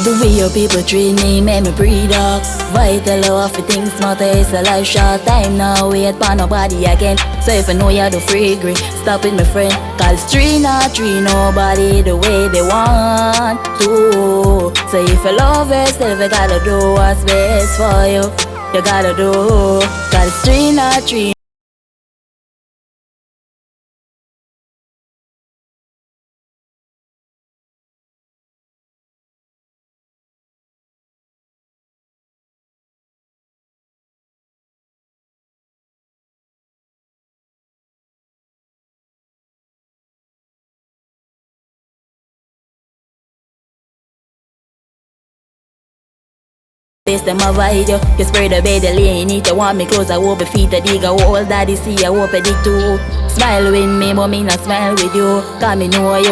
The way your people treat me make me breathe up. Vital love for things matter, it's a life short time now. Wait for nobody again. So if I know you're the fragrant, stop it my friend. Cause three not treat nobody the way they want to. So if you love yourself, you gotta do what's best for you. You gotta do. Cause three not treat. This them avoid you. You spread the bed, the lane. You want me close, I hope your feet a dig. I hope daddy see, I hope I dig too. Smile with me, but me not smile with you. Cause me know you